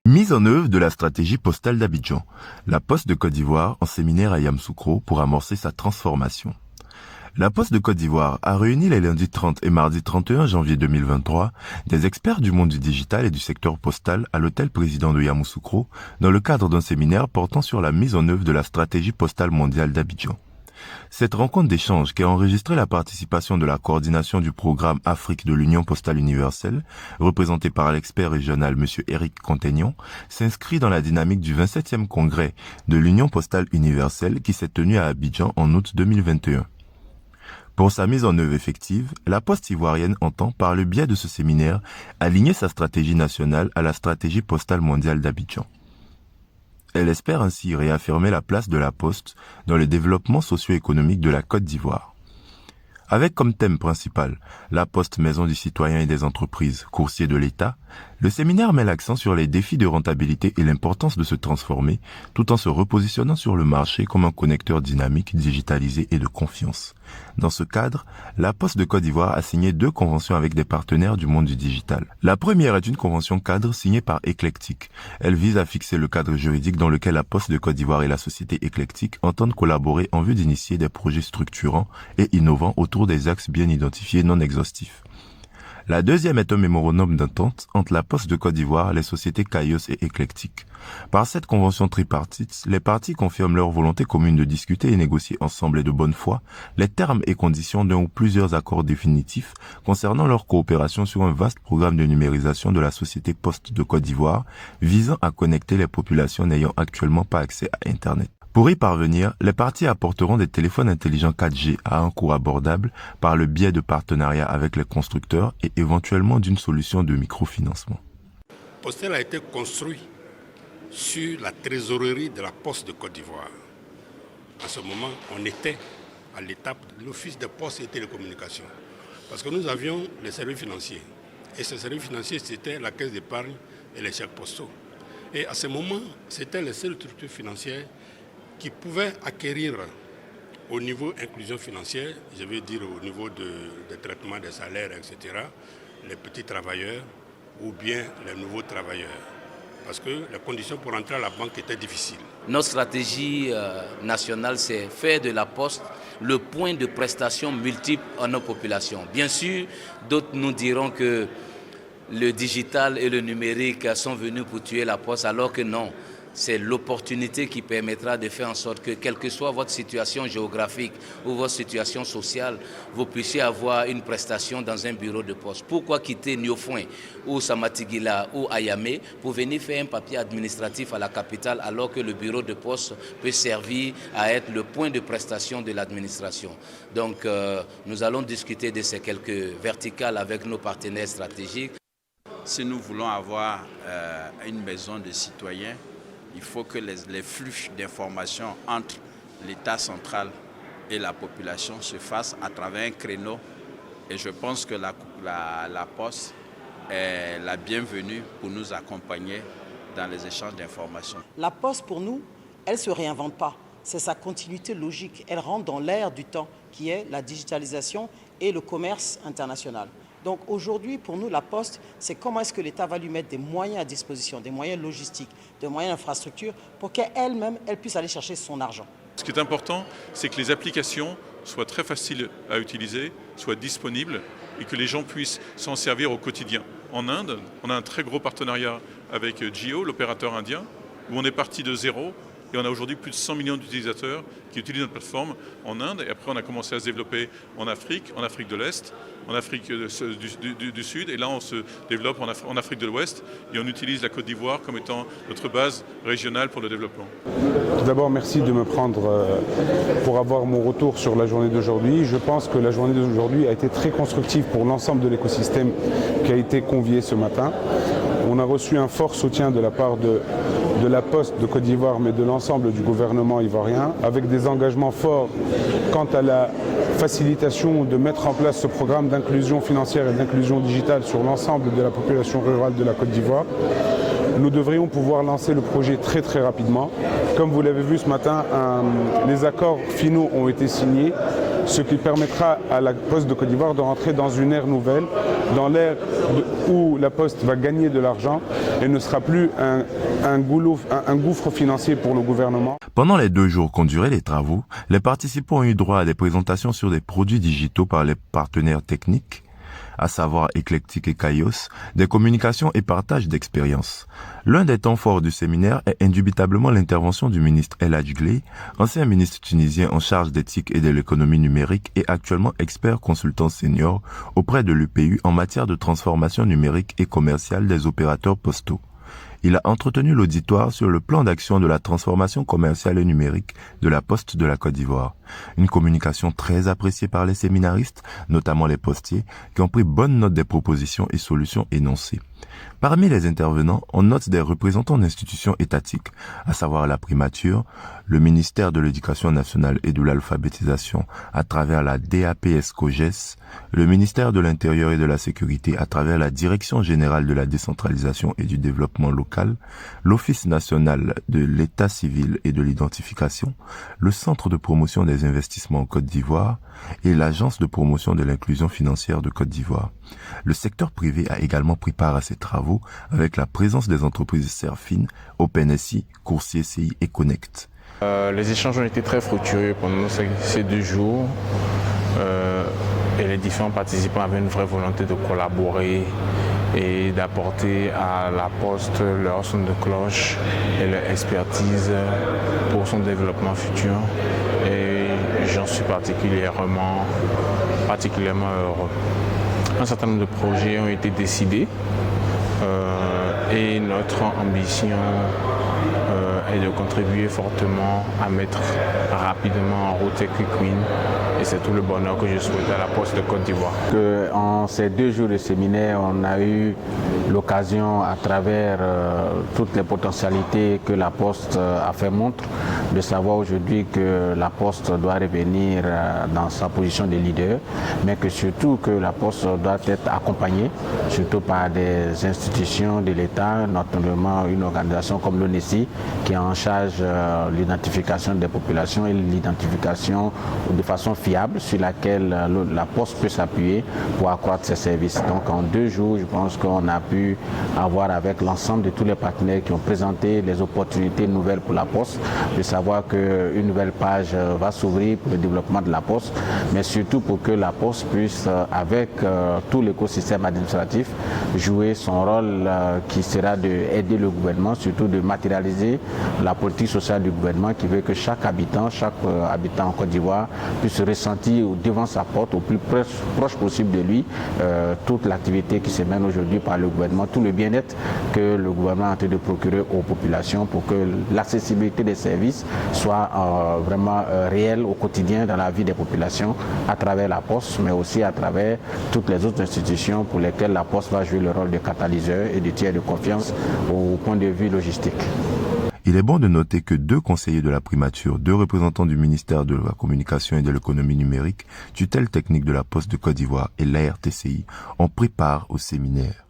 Mise en œuvre de la stratégie postale d'Abidjan. La Poste de Côte d'Ivoire en séminaire à Yamoussoukro pour amorcer sa transformation. La Poste de Côte d'Ivoire a réuni les lundis 30 et mardi 31 janvier 2023 des experts du monde du digital et du secteur postal à l'hôtel président de Yamoussoukro dans le cadre d'un séminaire portant sur la mise en œuvre de la stratégie postale mondiale d'Abidjan. Cette rencontre d'échange qui a enregistré la participation de la coordination du programme Afrique de l'Union postale universelle, représentée par l'expert régional M. Éric Contaignon, s'inscrit dans la dynamique du 27e congrès de l'Union postale universelle qui s'est tenu à Abidjan en août 2021. Pour sa mise en œuvre effective, la Poste ivoirienne entend, par le biais de ce séminaire, aligner sa stratégie nationale à la stratégie postale mondiale d'Abidjan. Elle espère ainsi réaffirmer la place de la Poste dans le développement socio-économique de la Côte d'Ivoire. Avec comme thème principal la Poste maison du citoyen et des entreprises, coursier de l'État, le séminaire met l'accent sur les défis de rentabilité et l'importance de se transformer tout en se repositionnant sur le marché comme un connecteur dynamique, digitalisé et de confiance. Dans ce cadre, la Poste de Côte d'Ivoire a signé 2 conventions avec des partenaires du monde du digital. La première est une convention cadre signée par Eclectic. Elle vise à fixer le cadre juridique dans lequel la Poste de Côte d'Ivoire et la société Eclectic entendent collaborer en vue d'initier des projets structurants et innovants autour des axes bien identifiés non exhaustifs. La deuxième est un mémorandum d'entente entre la Poste de Côte d'Ivoire, les sociétés Kaios et Eclectic. Par cette convention tripartite, les parties confirment leur volonté commune de discuter et négocier ensemble et de bonne foi les termes et conditions d'un ou plusieurs accords définitifs concernant leur coopération sur un vaste programme de numérisation de la société Poste de Côte d'Ivoire visant à connecter les populations n'ayant actuellement pas accès à Internet. Pour y parvenir, les parties apporteront des téléphones intelligents 4G à un coût abordable par le biais de partenariats avec les constructeurs et éventuellement d'une solution de microfinancement. Postel a été construit sur la trésorerie de la Poste de Côte d'Ivoire. À ce moment, on était à l'étape de l'Office des postes et télécommunications. Parce que nous avions les services financiers. Et ces services financiers, c'était la caisse d'épargne et les chèques postaux. Et à ce moment, c'était les seules structures financières qui pouvaient acquérir au niveau inclusion financière, je veux dire au niveau des traitements des salaires, etc., les petits travailleurs ou bien les nouveaux travailleurs. Parce que les conditions pour entrer à la banque étaient difficiles. Notre stratégie nationale, c'est faire de la Poste le point de prestation multiple en nos populations. Bien sûr, d'autres nous diront que le digital et le numérique sont venus pour tuer la Poste, alors que non. C'est l'opportunité qui permettra de faire en sorte que, quelle que soit votre situation géographique ou votre situation sociale, vous puissiez avoir une prestation dans un bureau de poste. Pourquoi quitter Niofouin ou Samatigila ou Ayamé pour venir faire un papier administratif à la capitale alors que le bureau de poste peut servir à être le point de prestation de l'administration. Donc nous allons discuter de ces quelques verticales avec nos partenaires stratégiques. Si nous voulons avoir une maison de citoyens, il faut que les flux d'informations entre l'État central et la population se fassent à travers un créneau. Et je pense que la Poste est la bienvenue pour nous accompagner dans les échanges d'informations. La Poste, pour nous, elle ne se réinvente pas. C'est sa continuité logique. Elle rentre dans l'ère du temps, qui est la digitalisation et le commerce international. Donc aujourd'hui, pour nous, la Poste, c'est comment est-ce que l'État va lui mettre des moyens à disposition, des moyens logistiques, des moyens d'infrastructure, pour qu'elle-même, elle puisse aller chercher son argent. Ce qui est important, c'est que les applications soient très faciles à utiliser, soient disponibles et que les gens puissent s'en servir au quotidien. En Inde, on a un très gros partenariat avec Jio, l'opérateur indien, où on est parti de zéro. Et on a aujourd'hui plus de 100 millions d'utilisateurs qui utilisent notre plateforme en Inde. Et après, on a commencé à se développer en Afrique de l'Est, en Afrique du Sud. Et là, on se développe en Afrique de l'Ouest. Et on utilise la Côte d'Ivoire comme étant notre base régionale pour le développement. Tout d'abord, merci de me prendre pour avoir mon retour sur la journée d'aujourd'hui. Je pense que la journée d'aujourd'hui a été très constructive pour l'ensemble de l'écosystème qui a été convié ce matin. On a reçu un fort soutien de la part de la Poste de Côte d'Ivoire, mais de l'ensemble du gouvernement ivoirien, avec des engagements forts quant à la facilitation de mettre en place ce programme d'inclusion financière et d'inclusion digitale sur l'ensemble de la population rurale de la Côte d'Ivoire. Nous devrions pouvoir lancer le projet très très rapidement. Comme vous l'avez vu ce matin, les accords finaux ont été signés ce qui permettra à la Poste de Côte d'Ivoire de rentrer dans une ère nouvelle, dans l'ère où la Poste va gagner de l'argent et ne sera plus un gouffre financier pour le gouvernement. Pendant les 2 jours qu'ont duré les travaux, les participants ont eu droit à des présentations sur des produits digitaux par les partenaires techniques, à savoir Eclectic et Kaios, des communications et partage d'expériences. L'un des temps forts du séminaire est indubitablement l'intervention du ministre El Hadj Gley, ancien ministre tunisien en charge d'éthique et de l'économie numérique et actuellement expert consultant senior auprès de l'UPU en matière de transformation numérique et commerciale des opérateurs postaux. Il a entretenu l'auditoire sur le plan d'action de la transformation commerciale et numérique de la Poste de la Côte d'Ivoire. Une communication très appréciée par les séminaristes, notamment les postiers, qui ont pris bonne note des propositions et solutions énoncées. Parmi les intervenants, on note des représentants d'institutions étatiques, à savoir la primature, le ministère de l'Éducation nationale et de l'alphabétisation à travers la DAPS-COGES, le ministère de l'Intérieur et de la Sécurité à travers la Direction générale de la décentralisation et du développement local, l'Office national de l'État civil et de l'identification, le Centre de promotion des investissements en Côte d'Ivoire et l'Agence de promotion de l'inclusion financière de Côte d'Ivoire. Le secteur privé a également pris part à ces travaux avec la présence des entreprises Serfin, OpenSI, Coursier CI et Connect. Les échanges ont été très fructueux pendant ces 2 jours et les différents participants avaient une vraie volonté de collaborer et d'apporter à la Poste leur son de cloche et leur expertise pour son développement futur. Et j'en suis particulièrement heureux. Un certain nombre de projets ont été décidés et notre ambition est de contribuer fortement à mettre rapidement en route Quick-Win. Et c'est tout le bonheur que je souhaite à la Poste de Côte d'Ivoire. En ces 2 jours de séminaire, on a eu l'occasion, à travers toutes les potentialités que la Poste a fait montre, de savoir aujourd'hui que la Poste doit revenir dans sa position de leader, mais que surtout que la Poste doit être accompagnée, surtout par des institutions de l'État, notamment une organisation comme l'ONESI, qui est en charge de l'identification des populations et l'identification de façon fiable sur laquelle la Poste peut s'appuyer pour accroître ses services. Donc en 2 jours, je pense qu'on a pu avoir avec l'ensemble de tous les partenaires qui ont présenté les opportunités nouvelles pour la Poste, de savoir qu'une nouvelle page va s'ouvrir pour le développement de la Poste, mais surtout pour que la Poste puisse, avec tout l'écosystème administratif, jouer son rôle qui sera d'aider le gouvernement, surtout de matérialiser la politique sociale du gouvernement qui veut que chaque habitant en Côte d'Ivoire puisse ressentir devant sa porte, au plus proche possible de lui, toute l'activité qui se mène aujourd'hui par le gouvernement, tout le bien-être que le gouvernement est en train de procurer aux populations pour que l'accessibilité des services soit vraiment réelle au quotidien dans la vie des populations à travers la Poste, mais aussi à travers toutes les autres institutions pour lesquelles la Poste va jouer le rôle de catalyseur et de tiers de confiance au point de vue logistique. Il est bon de noter que 2 conseillers de la primature, 2 représentants du ministère de la Communication et de l'économie numérique, tutelle technique de la Poste de Côte d'Ivoire et l'ARTCI ont pris part au séminaire.